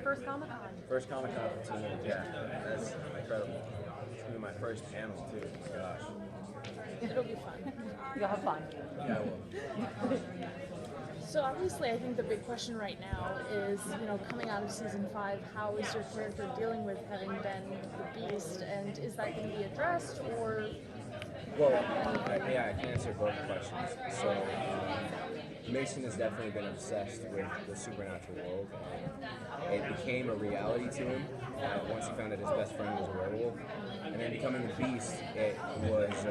first Comic-Con. First Comic-Con for teenage, yeah. That's incredible. It's going to be my first panel, too. Gosh. It'll be fun. You'll have fun. Yeah, I will. So obviously, I think the big question right now is, coming out of season 5, how is your character dealing with having been the Beast, and is that going to be addressed, or? Well, yeah, I can answer both questions. So, Mason has definitely been obsessed with the supernatural world, and it became a reality to him once he found that his best friend was a werewolf. And then becoming the Beast, it was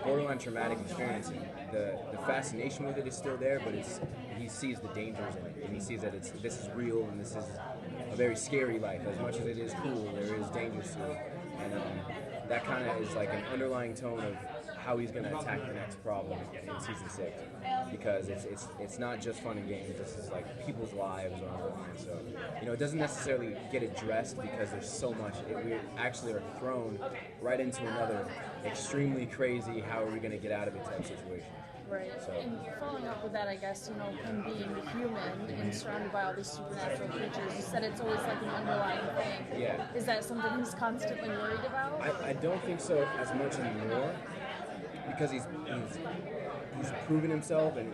borderline traumatic experience. The fascination with it is still there, but he sees the dangers in it, and he sees that this is real and this is a very scary life. As much as it is cool, there is dangers to it, and that kind of is like an underlying tone of how he's going to attack the next problem in season 6, because it's not just fun and games. This is like people's lives are on the line. So it doesn't necessarily get addressed because there's so much. We actually are thrown right into another extremely crazy, how are we going to get out of it type situation. Right. So. And following up with that, I guess, him being human and surrounded by all these supernatural creatures, you said it's always like an underlying thing. Yeah. Is that something he's constantly worried about? I don't think so as much anymore, because he's proven himself, and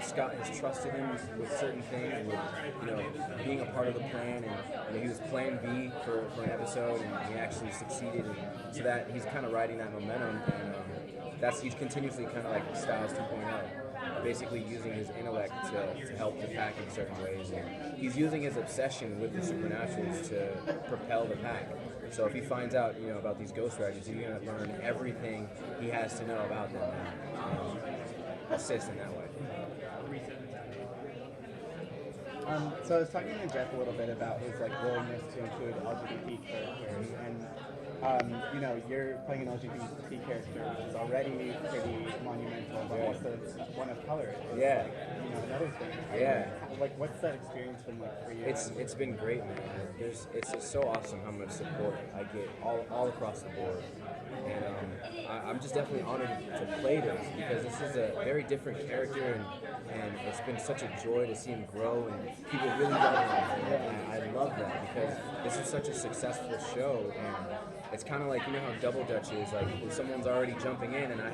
Scott has trusted him with certain things, with being a part of the plan, and he was Plan B for an episode, and he actually succeeded, and so that he's kind of riding that momentum, and he's continuously kind of like Styles 2.0, basically using his intellect to help the pack in certain ways, and he's using his obsession with the supernaturals to propel the pack. So if he finds out, about these ghost riders, he's going to learn everything he has to know about them and assist in that way. So I was talking to Jeff a little bit about his willingness to include LGBT characters, and you're playing an LGBT character, which is already pretty monumental, but also one of color. Yeah. Another thing. Yeah. What's that experience been like for you? It's been great, man. It's just so awesome how much support I get all across the board, and I'm just definitely honored to play this, because this is a very different character, and it's been such a joy to see him grow, and people really love him. And I love that, because this is such a successful show, and it's kind of like, how Double Dutch is, like someone's already jumping in and I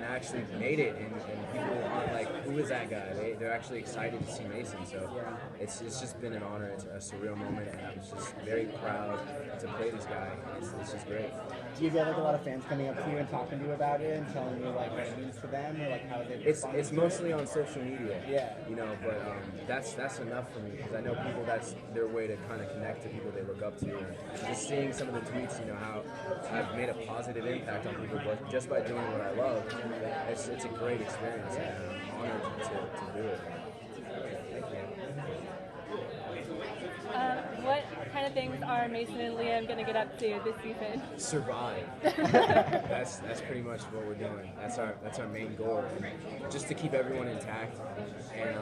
actually made it, and people aren't like, who is that guy? They're actually excited to see Mason, so it's just been an honor. It's a surreal moment, and I'm just very proud to play this guy. It's just great. Do you get a lot of fans coming up to you and talking to you about it and telling you what it means to them, or how they respond? It's mostly on social media, yeah. But that's enough for me, because I know people, that's their way to kind of connect to people they look up to, and just seeing some of the tweets, how I've made a positive impact on people, but just by doing what I love, it's a great experience, and I'm honored to do it. Thank you. What kind of things are Mason and Liam going to get up to this season? Survive. That's pretty much what we're doing. That's our main goal, and just to keep everyone intact. And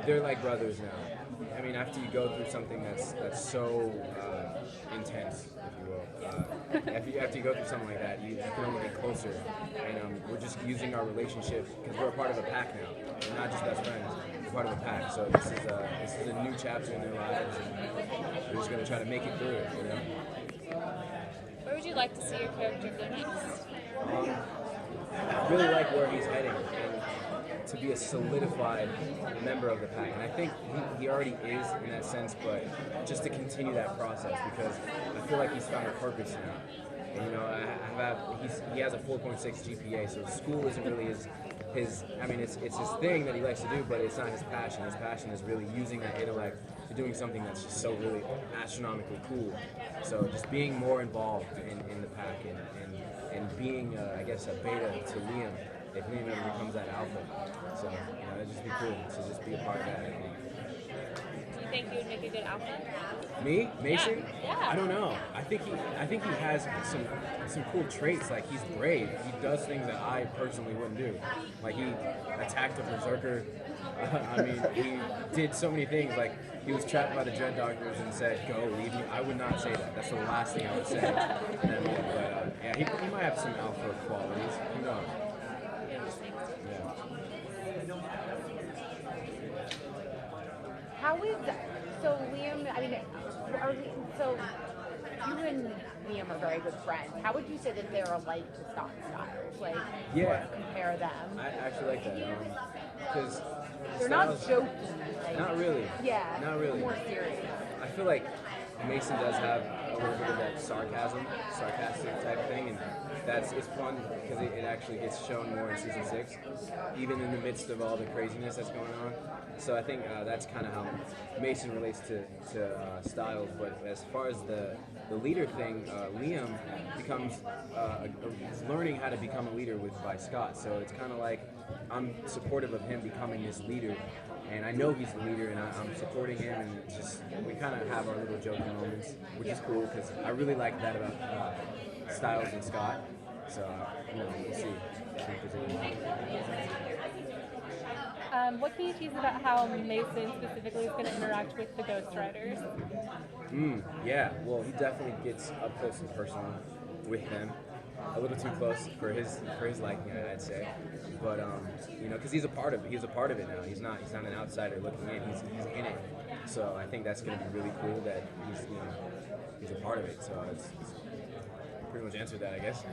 they're like brothers now. I mean, after you go through something that's so intense, if you will, after you go through something like that, you can only get closer. And we're just using our relationship, because we're a part of a pack now. We're not just best friends. We're part of a pack. So this is a new chapter in their lives, and we're just going to try to make it through it. Where would you like to see your character go next? I really like where he's heading, and to be a solidified member of the pack. And I think he already is in that sense, but just to continue that process, because I feel like he's found a purpose now. And, he has a 4.6 GPA, so school isn't really his I mean, it's his thing that he likes to do, but it's not his passion. His passion is really using that intellect to doing something that's just so really astronomically cool. So just being more involved in the pack, and being, I guess, a beta to Liam, if Liam ever becomes that alpha. So, it'd just be cool to just be a part of that, I think. Do you think you would make a good alpha? Me? Mason? Yeah. I don't know. I think he has some cool traits. Like, he's brave. He does things that I personally wouldn't do. Like, he attacked a berserker. I mean, he did so many things. Like, he was trapped by the Dread Doctors and said, "Go, leave me." I would not say that. That's the last thing I would say. But yeah, he might have some alpha qualities. Who knows? Yeah. is so Liam? I mean, so you and Liam are very good friends. How would you say that they're alike to Scott and Styles? Like, Yeah. compare them. I actually like that because They're not joking. Like, Not really. Yeah. Not really. More serious. I feel like Mason does have a little bit of that sarcastic type thing, and it's fun because it actually gets shown more in season 6, even in the midst of all the craziness that's going on. So I think that's kind of how Mason relates to Styles. But as far as the leader thing, Liam becomes learning how to become a leader by Scott. So it's kind of like I'm supportive of him becoming this leader. And I know he's the leader, and I'm supporting him, and it's just we kind of have our little joking moments, which is cool because I really like that about Styles and Scott. So we'll see. What can you tease about how Mason specifically is going to interact with the Ghost Riders? Yeah, well, he definitely gets up close and personal with them. A little too close for his liking, I'd say. But because he's a part of it now. He's not an outsider looking in. He's in it. So I think that's going to be really cool that he's a part of it. So it's pretty much answered that, I guess.